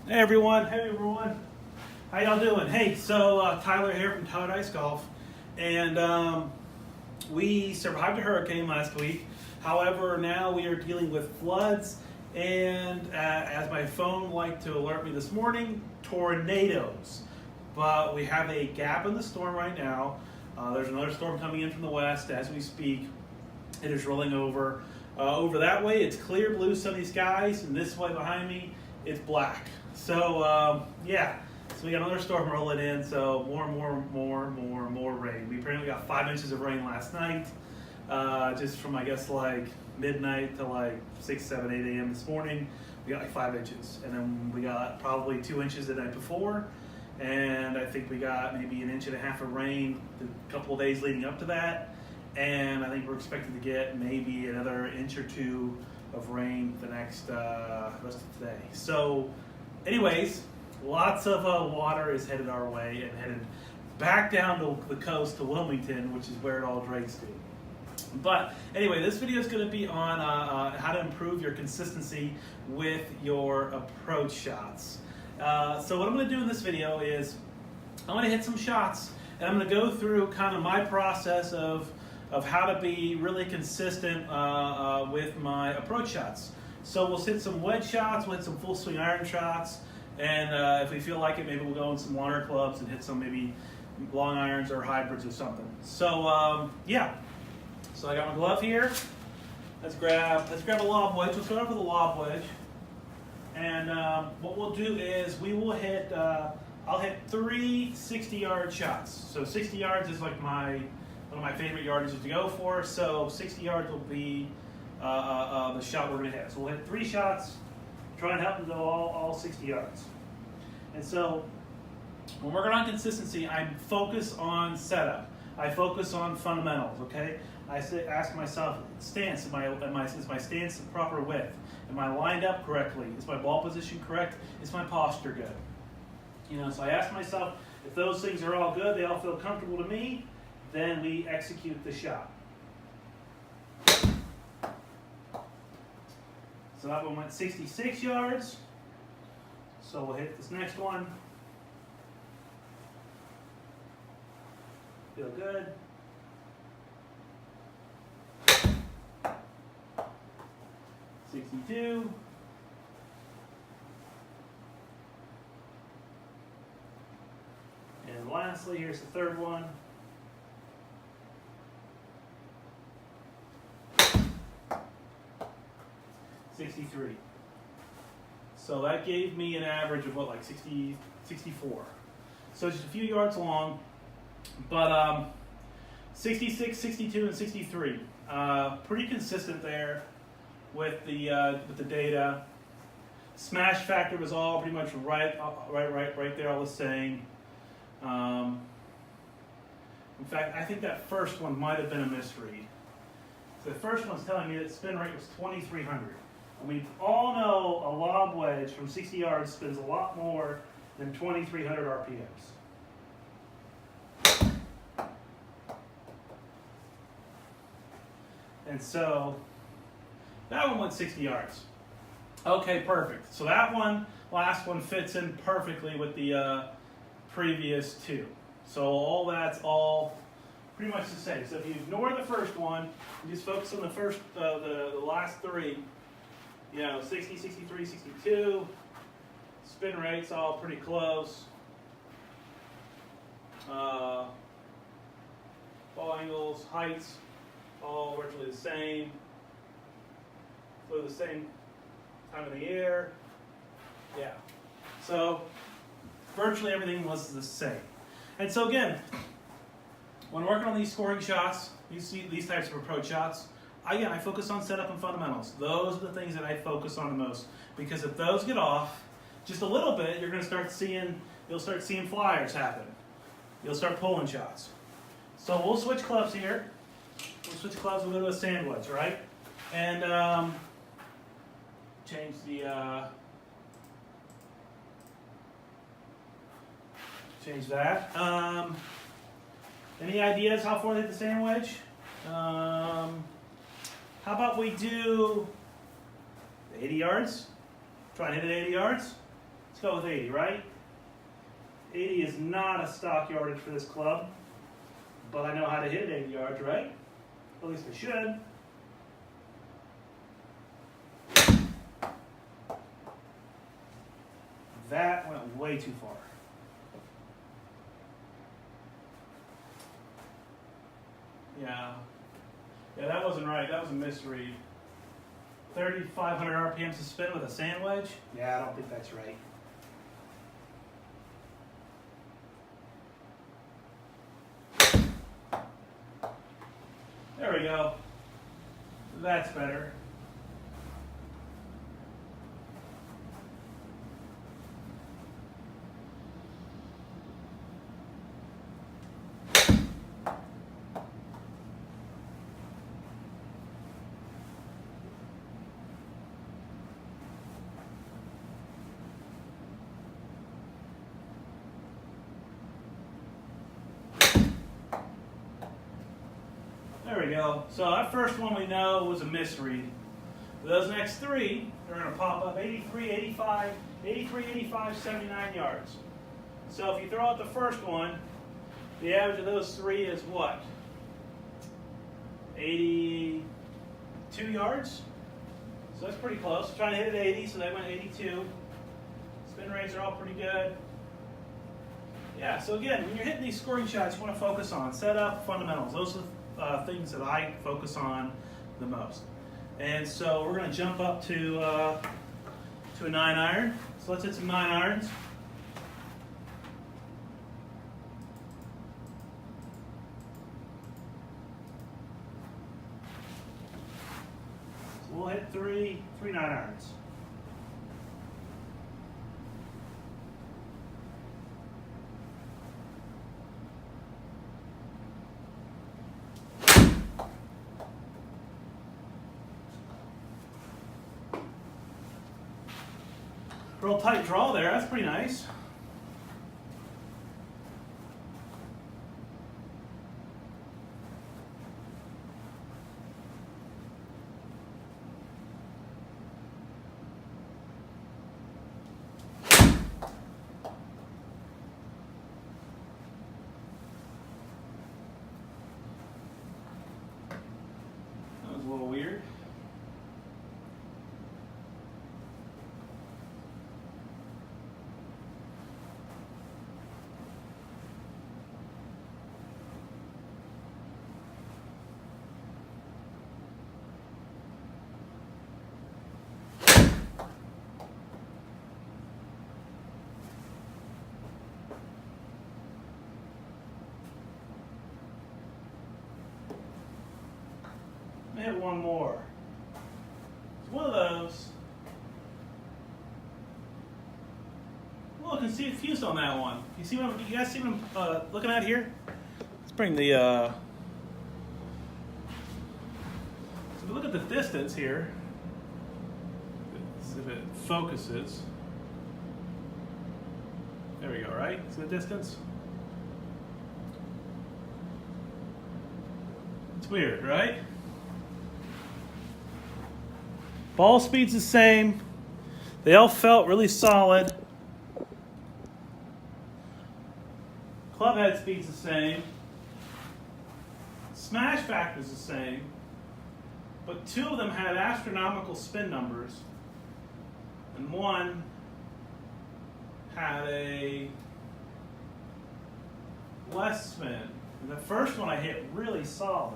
Hey everyone, how y'all doing? Hey, so Tyler here from Tyler Ice Golf, and we survived a hurricane last week. However, now we are dealing with floods, and as my phone liked to alert me this morning, tornadoes. But we have a gap in the storm right now. There's another storm coming in from the west as we speak. It is rolling over. Over that way, it's clear blue sunny skies, and this way behind me, it's black. So yeah, so we got another storm rolling in. So more rain. We apparently got 5 inches of rain last night, just from I guess like midnight to like 6, 7, 8 a.m. this morning. We got like 5 inches, and then we got probably 2 inches the night before, and I think we got maybe 1.5 inches of rain the couple of days leading up to that, and I think we're expected to get maybe another 1 or 2 inches of rain the next rest of today. So anyways, lots of water is headed our way and headed back down to the coast to Wilmington, which is where it all drains to. But anyway, this video is going to be on how to improve your consistency with your approach shots. So what I'm going to do in this video is I'm going to hit some shots, and I'm going to go through kind of my process of how to be really consistent with my approach shots. So we'll hit some wedge shots, we'll hit some full swing iron shots, and if we feel like it, maybe we'll go in some longer clubs and hit some maybe long irons or hybrids or something. So yeah, so I got my glove here. Let's grab a lob wedge. We'll start off with a lob wedge, and what we'll do is we will hit. I'll hit 3 60-yard shots. So 60 yards is like one of my favorite yardages to go for. So 60 yards will be the shot we're going to hit. So we'll hit 3 shots, try and help them go all 60 yards. And so when we're working on consistency, I focus on setup. I focus on fundamentals, okay? I ask myself, stance, is my stance the proper width? Am I lined up correctly? Is my ball position correct? Is my posture good? So I ask myself, if those things are all good, they all feel comfortable to me, then we execute the shot. So that one went 66 yards. So we'll hit this next one. Feel good. $62. And lastly, here's the third one. $63. So that gave me an average of what, like 60, 64. So just a few yards long, but 66, 62, and 63. Pretty consistent there with the data. Smash factor was all pretty much right there, all the same. In fact, I think that first one might have been a misread. So the first one's telling me that spin rate was 2,300. And we all know a lob wedge from 60 yards spins a lot more than 2,300 RPMs. And so that one went 60 yards. Okay, perfect. So that last one fits in perfectly with the previous 2. So that's all pretty much the same. So if you ignore the first one, you just focus on the last 3. 60, 63, 62. Spin rates all pretty close. Ball angles, heights, all virtually the same. Flew the same time of the year. Yeah. So virtually everything was the same. And so again, when working on these scoring shots, these types of approach shots, I focus on setup and fundamentals. Those are the things that I focus on the most, because if those get off just a little bit, you'll start seeing flyers happen. You'll start pulling shots. So we'll switch clubs here. We'll go to a sand wedge, right? And change that. Any ideas how far to hit the sand wedge? How about we do 80 yards? Try and hit it 80 yards. Let's go with 80, right? 80 is not a stock yardage for this club, but I know how to hit it 80 yards, right? At least I should. That went way too far. Yeah, that wasn't right. That was a misread. 3,500 RPMs to spin with a sand wedge? Yeah, I don't think that's right. There we go. That's better. There we go. So that first one we know was a misread. Those next three are going to pop up 83, 85, 83, 85, 79 yards. So if you throw out the first one, the average of those three is what? 82 yards? So that's pretty close. Trying to hit it 80, so they went 82. Spin rates are all pretty good. Yeah, so again, when you're hitting these scoring shots, you want to focus on setup, fundamentals. Those are things that I focus on the most. And so we're going to jump up to a 9-iron. So let's hit some 9-irons. So we'll hit three 9-irons. Real tight draw there, that's pretty nice. That was a little weird. Hit one more. It's one of those. A little confused on that one. You see what you guys see what I'm looking at here? Let's bring the. So if we look at the distance here. See if it focuses. There we go. Right? See the distance? It's weird, right? Ball speed's the same. They all felt really solid. Club head speed's the same. Smash factor's the same. But two of them had astronomical spin numbers. And one had a less spin. And the first one I hit really solid.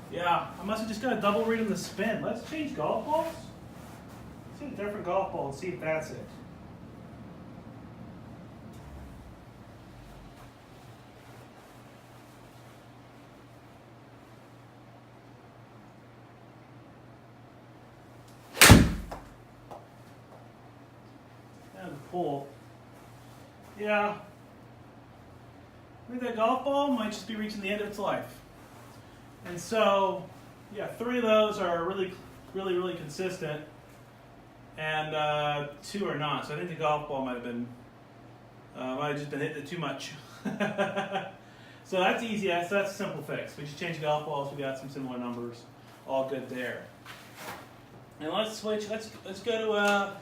Yeah, I must have just got a double read on the spin. Let's change golf balls. Let's see a different golf ball and see if that's it. And the pull. Yeah. I think that golf ball might just be reaching the end of its life. And so, yeah, three of those are really consistent. and 2 are not. So I think the golf ball might have just been hitting it too much. So that's easy. That's a simple fix. We just changed golf balls. We got some similar numbers. All good there. And let's switch. Let's go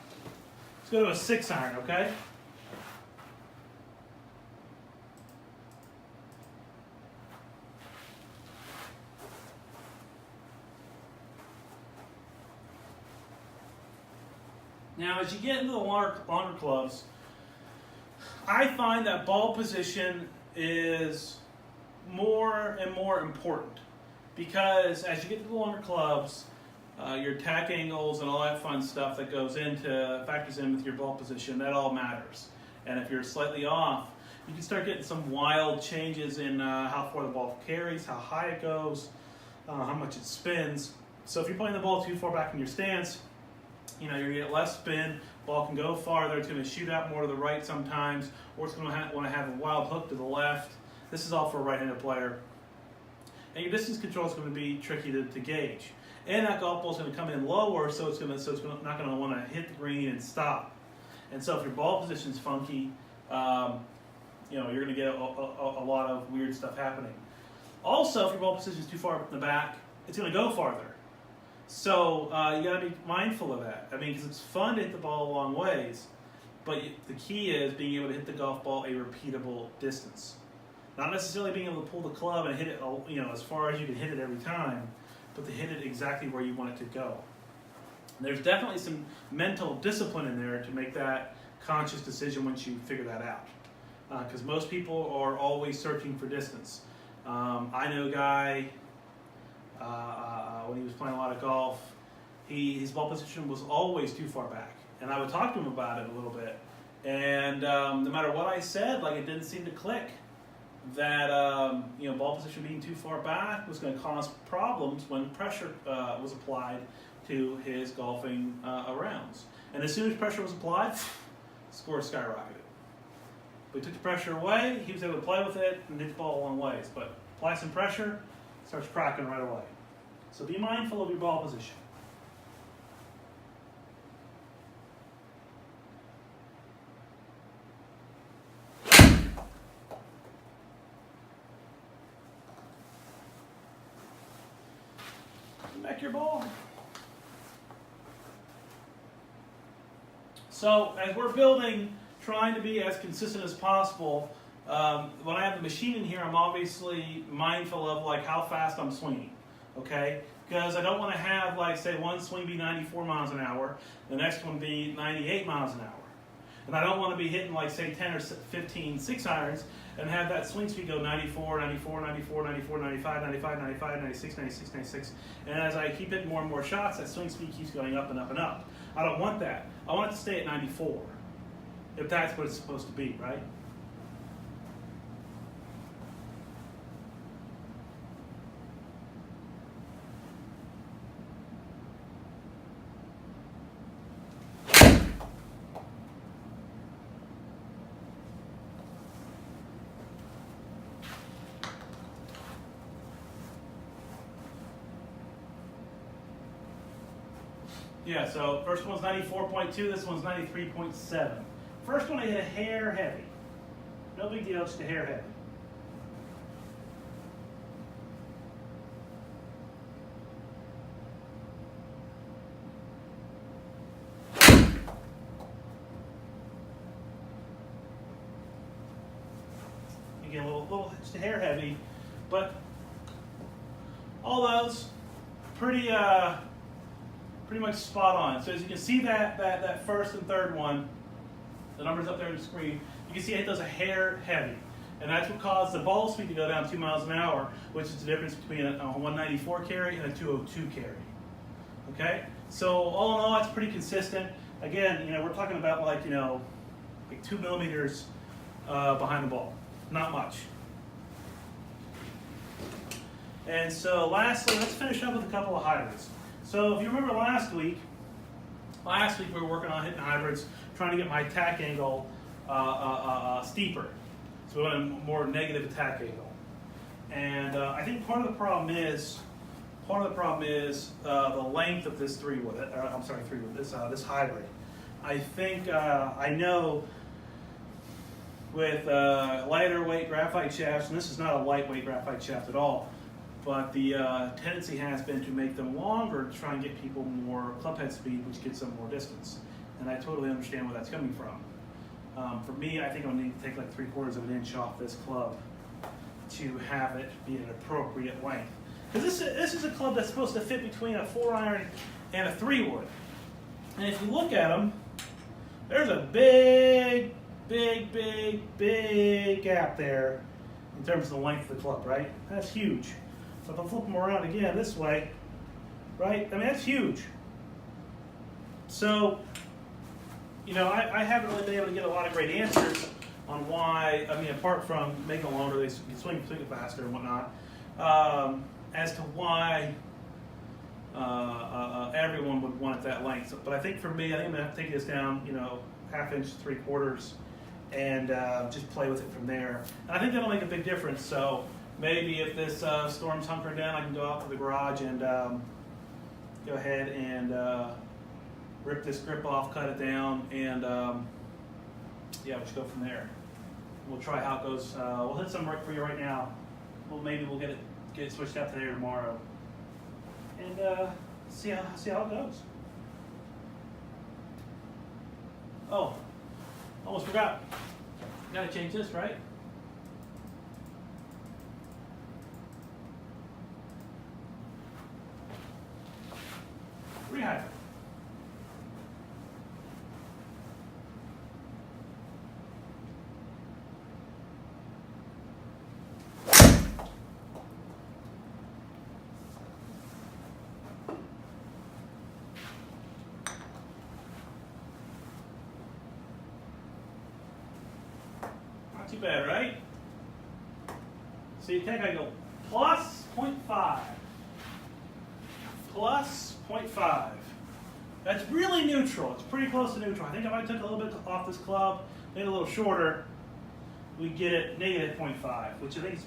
to a 6-iron. Okay. Now, as you get into the longer clubs, I find that ball position is more and more important because as you get to the longer clubs, your attack angles and all that fun stuff that factors in with your ball position, that all matters. And if you're slightly off, you can start getting some wild changes in how far the ball carries, how high it goes, how much it spins. So if you're playing the ball too far back in your stance, you're going to get less spin, ball can go farther, it's going to shoot out more to the right sometimes, or it's going to want to have a wild hook to the left. This is all for a right-handed player. And your distance control is going to be tricky to gauge. And that golf ball is going to come in lower, so it's not going to want to hit the green and stop. And so if your ball position is funky, you're going to get a lot of weird stuff happening. Also, if your ball position is too far up in the back, it's going to go farther. So you got to be mindful of that. I mean, because it's fun to hit the ball a long ways, but the key is being able to hit the golf ball a repeatable distance. Not necessarily being able to pull the club and hit it, as far as you can hit it every time, but to hit it exactly where you want it to go. And there's definitely some mental discipline in there to make that conscious decision once you figure that out. Because most people are always searching for distance. I know a guy. When he was playing a lot of golf, his ball position was always too far back. And I would talk to him about it a little bit. And no matter what I said, it didn't seem to click that ball position being too far back was going to cause problems when pressure was applied to his golfing rounds. And as soon as pressure was applied, score skyrocketed. We took the pressure away, he was able to play with it and hit the ball a long ways. But apply some pressure, it starts cracking right away. So be mindful of your ball position. Back your ball. So as we're building, trying to be as consistent as possible, when I have the machine in here, I'm obviously mindful of how fast I'm swinging. Okay, because I don't want to have say one swing be 94 miles an hour, the next one be 98 miles an hour. And I don't want to be hitting say 10 or 15 6-irons and have that swing speed go 94, 94, 94, 94, 95, 95, 95, 96, 96, 96. And as I keep hitting more and more shots, that swing speed keeps going up and up and up. I don't want that. I want it to stay at 94, if that's what it's supposed to be, right? Yeah, so first one's 94.2, this one's 93.7. First one I hit a hair heavy. No big deal, just a hair heavy. Again, a little just a hair heavy, but all those pretty much spot on. So as you can see that first and third one, the numbers up there on the screen, you can see it does a hair heavy. And that's what caused the ball speed to go down 2 miles an hour, which is the difference between a 194 carry and a 202 carry. Okay? So all in all, that's pretty consistent. Again, we're talking about like 2 millimeters behind the ball. Not much. And so lastly, let's finish up with a couple of hybrids. So if you remember last week we were working on hitting hybrids, trying to get my attack angle steeper. So we want a more negative attack angle. And I think part of the problem is Part of the problem is the length of this three wood. I'm sorry, three wood. This hybrid. I think I know with lighter weight graphite shafts, and this is not a lightweight graphite shaft at all, but the tendency has been to make them longer to try and get people more club head speed, which gets them more distance. And I totally understand where that's coming from. For me, I think I'll need to take like 3/4 of an inch off this club to have it be an appropriate length. Because this is a club that's supposed to fit between a 4-iron and a 3-wood. And if you look at them, there's a big gap there in terms of the length of the club, right? That's huge. So if I flip them around again this way, right? I mean, that's huge. So, you know, I haven't really been able to get a lot of great answers on why, I mean, apart from making them longer, they can swing it faster and whatnot, as to why everyone would want it that length. So, but I think for me, I think I'm going to have to take this down, you know, 1/2 inch, 3/4, and just play with it from there. And I think that'll make a big difference. So maybe if this storm's hunkering down, I can go out to the garage and go ahead and rip this grip off, cut it down, and yeah, we'll just go from there. We'll try how it goes. We'll hit some work for you right now. Maybe we'll get it switched out today or tomorrow, and see how it goes. Oh, almost forgot. Gotta change this, right? Rehydrate. Not too bad, right? So you think I go plus 0.5. Plus 0.5. That's really neutral. It's pretty close to neutral. I think if I took a little bit off this club, made it a little shorter, we'd get it negative 0.5, which I think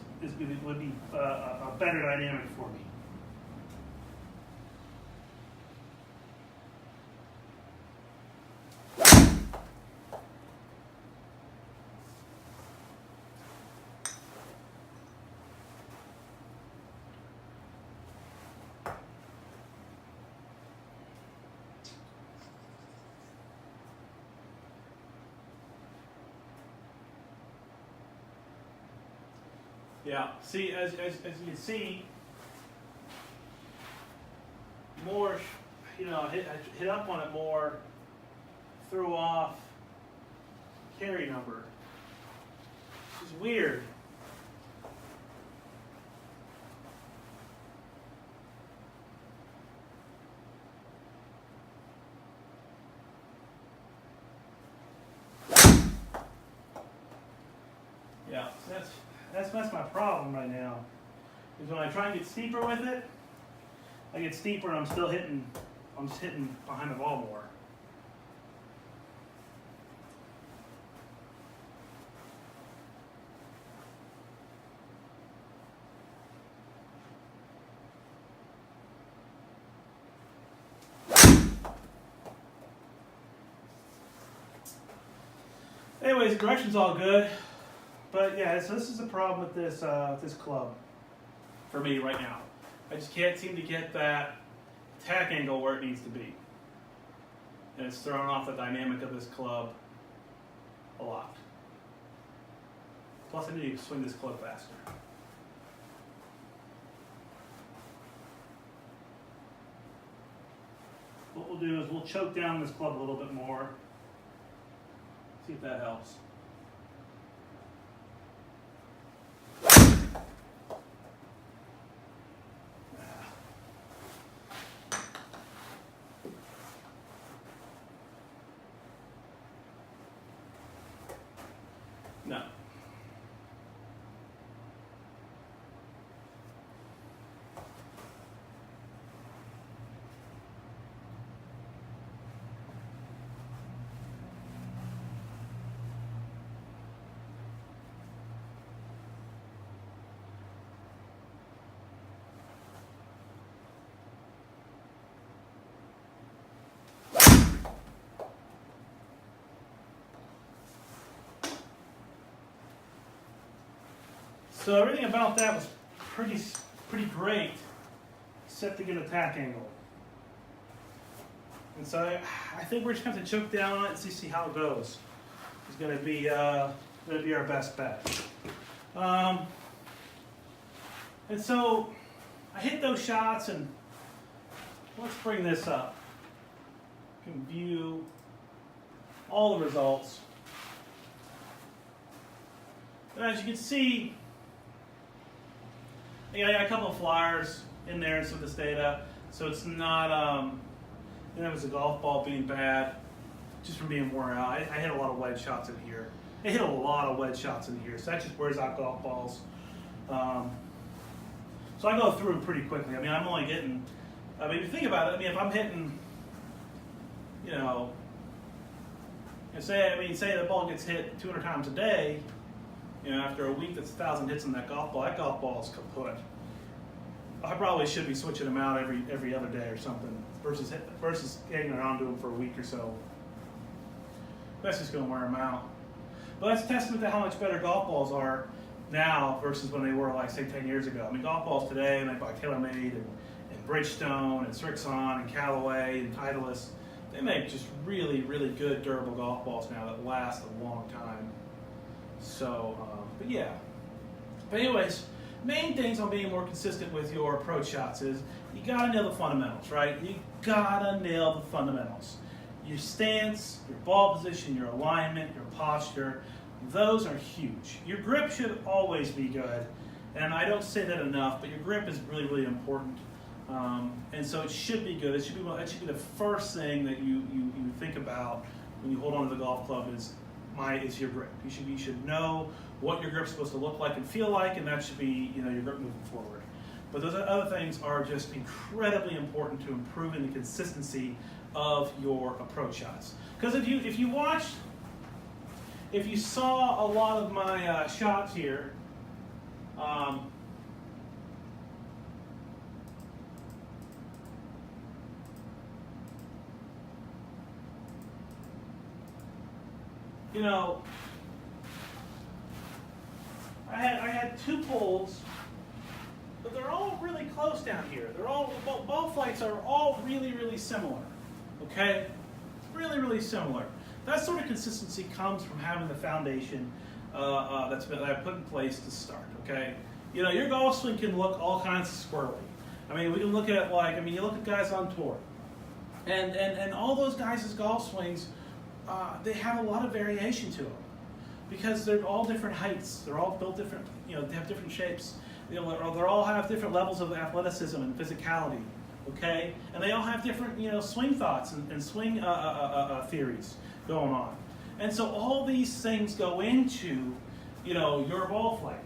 would be a better dynamic for me. Yeah, see, as you can see, more, you know, hit up on it more, threw off carry number, which is weird. Yeah, so that's my problem right now. Is when I try and get steeper with it, I get steeper and I'm just hitting behind the ball more. Anyways, the direction's all good. But yeah, so this is the problem with this club for me right now. I just can't seem to get that attack angle where it needs to be. And it's throwing off the dynamic of this club a lot. Plus I need to swing this club faster. What we'll do is we'll choke down this club a little bit more. See if that helps. No. So everything about that was pretty great, except to get an attack angle. And so I think we're just going to choke down on it and see how it goes. It's going to be our best bet. And so I hit those shots, and let's bring this up. You can view all the results. And as you can see, I got a couple of flyers in there and some of this data, so it's not, it was a golf ball being bad, just from being worn out. I hit a lot of wedge shots in here. I hit a lot of wedge shots in here, so that just wears out golf balls. So I go through them pretty quickly. I mean, I'm only getting, if you think about it, I mean, if I'm hitting, say the ball gets hit 200 times a day, after a week that's 1,000 hits on that golf ball is kaput. I probably should be switching them out every other day or something versus hanging around to them for a week or so. That's just going to wear them out. But that's a testament to how much better golf balls are now versus when they were, like, say, 10 years ago. I mean, golf balls today, made by TaylorMade and Bridgestone and Srixon and Callaway and Titleist, they make just really, really good durable golf balls now that last a long time. So, but yeah. But anyways, main things on being more consistent with your approach shots is you gotta nail the fundamentals, right? You gotta nail the fundamentals. Your stance, your ball position, your alignment, your posture, those are huge. Your grip should always be good, and I don't say that enough, but your grip is really, really important. And so it should be good. That should be the first thing that you think about when you hold on to the golf club is your grip. You should know what your grip's supposed to look like and feel like, and that should be your grip moving forward. But those other things are just incredibly important to improving the consistency of your approach shots. Because if you saw a lot of my shots here, I had two poles, but they're all really close down here. Ball flights are all really, really similar. Okay, really, really similar. That sort of consistency comes from having the foundation that I put in place to start. Okay, your golf swing can look all kinds of squirrely. I mean, we can look at you look at guys on tour, and all those guys' golf swings, they have a lot of variation to them because they're all different heights. They're all built different. They have different shapes. They all have different levels of athleticism and physicality. Okay, and they all have different swing thoughts and swing theories going on. And so all these things go into your ball flight.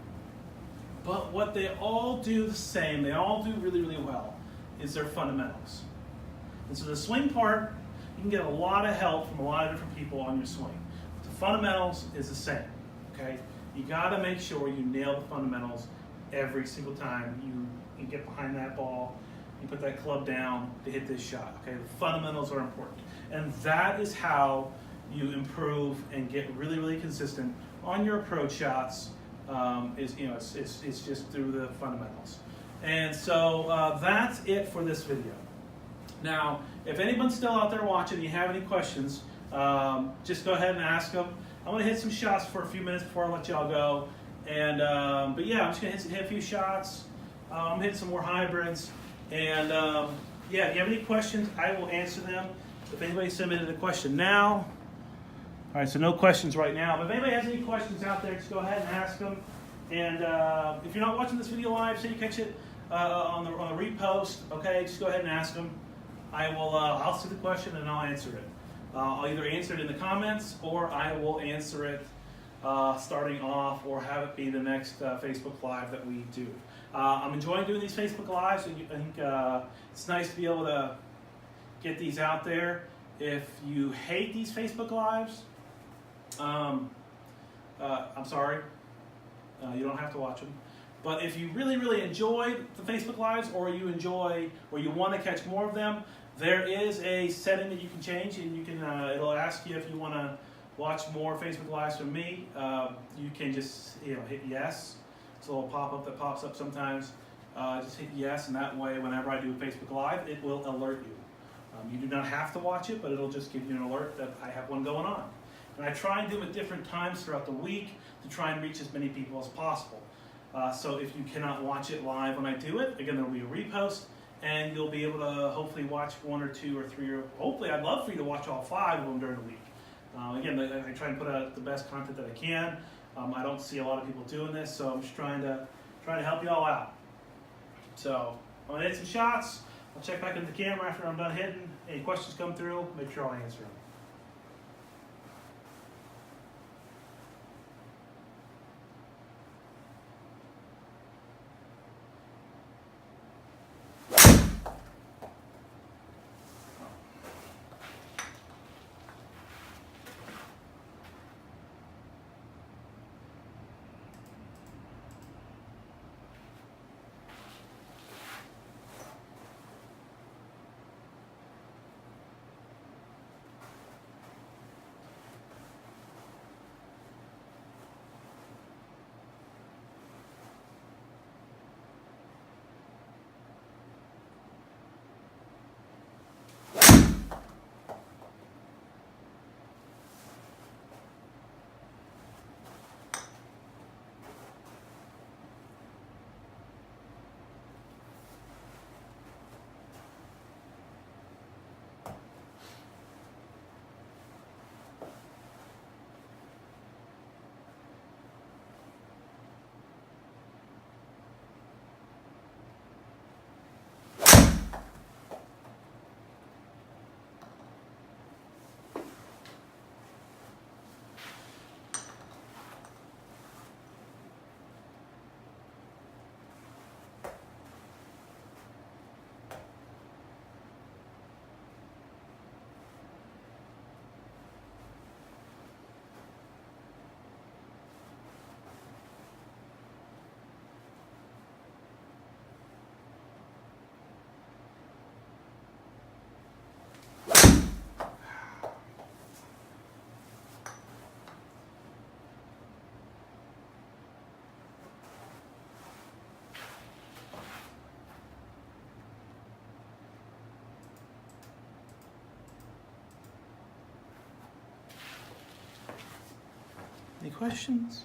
But what they all do the same, they all do really, really well, is their fundamentals. And so the swing part, you can get a lot of help from a lot of different people on your swing. The fundamentals is the same, okay? You gotta make sure you nail the fundamentals every single time you get behind that ball, you put that club down to hit this shot, okay? The fundamentals are important. And that is how you improve and get really, really consistent on your approach shots. It's just through the fundamentals. And so that's it for this video. Now, if anyone's still out there watching and you have any questions, just go ahead and ask them. I'm going to hit some shots for a few minutes before I let y'all go. And but yeah, I'm just going to hit a few shots. I'm hitting some more hybrids. And yeah, if you have any questions, I will answer them. If anybody submitted a question now. All right, so no questions right now. But if anybody has any questions out there, just go ahead and ask them. And if you're not watching this video live, say you catch it on the repost, okay, just go ahead and ask them. I'll see the question and I'll answer it. I'll either answer it in the comments or I will answer it starting off or have it be the next Facebook Live that we do. I'm enjoying doing these Facebook Lives. I think it's nice to be able to get these out there. If you hate these Facebook Lives, I'm sorry. You don't have to watch them. But if you really, really enjoy the Facebook Lives or you want to catch more of them, there is a setting that you can change, and you can it'll ask you if you want to watch more Facebook Lives from me. You can just hit yes It's a little pop-up that pops up sometimes. Just hit yes, and that way, whenever I do Facebook Live, it will alert you. You do not have to watch it, but it'll just give you an alert that I have one going on. And I try and do them at different times throughout the week to try and reach as many people as possible. So if you cannot watch it live when I do it, again, there will be a repost, and you'll be able to hopefully watch 1 or 2 or 3, or hopefully I'd love for you to watch all 5 of them during the week. Again, I try and put out the best content that I can. I don't see a lot of people doing this, so I'm just trying to help you all out. So I'm gonna hit some shots. I'll check back into the camera after I'm done hitting. Any questions come through, make sure I'll answer them. Any questions?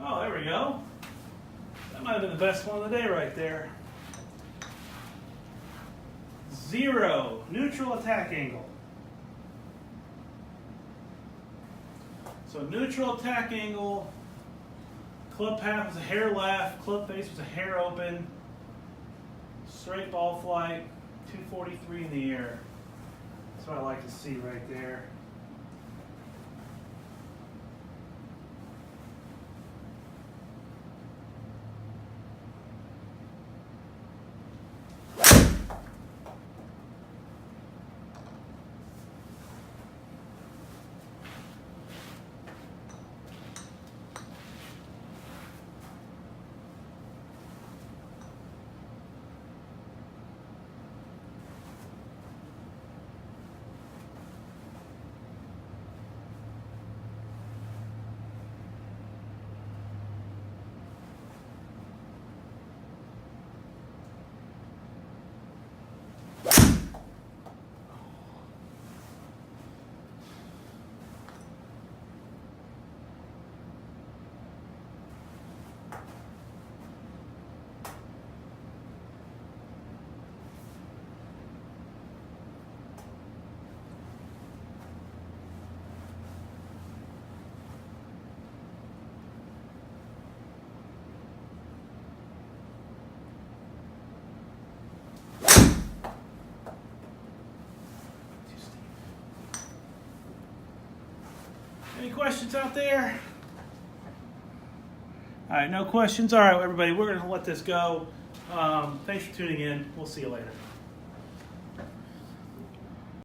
Oh, there we go. That might have been the best one of the day right there. 0, neutral attack angle. So neutral attack angle, club path was a hair left, club face was a hair open, straight ball flight, 243 in the air. That's what I like to see right there. Any questions out there? All right, no questions. All right, everybody, we're going to let this go. Thanks for tuning in. We'll see you later.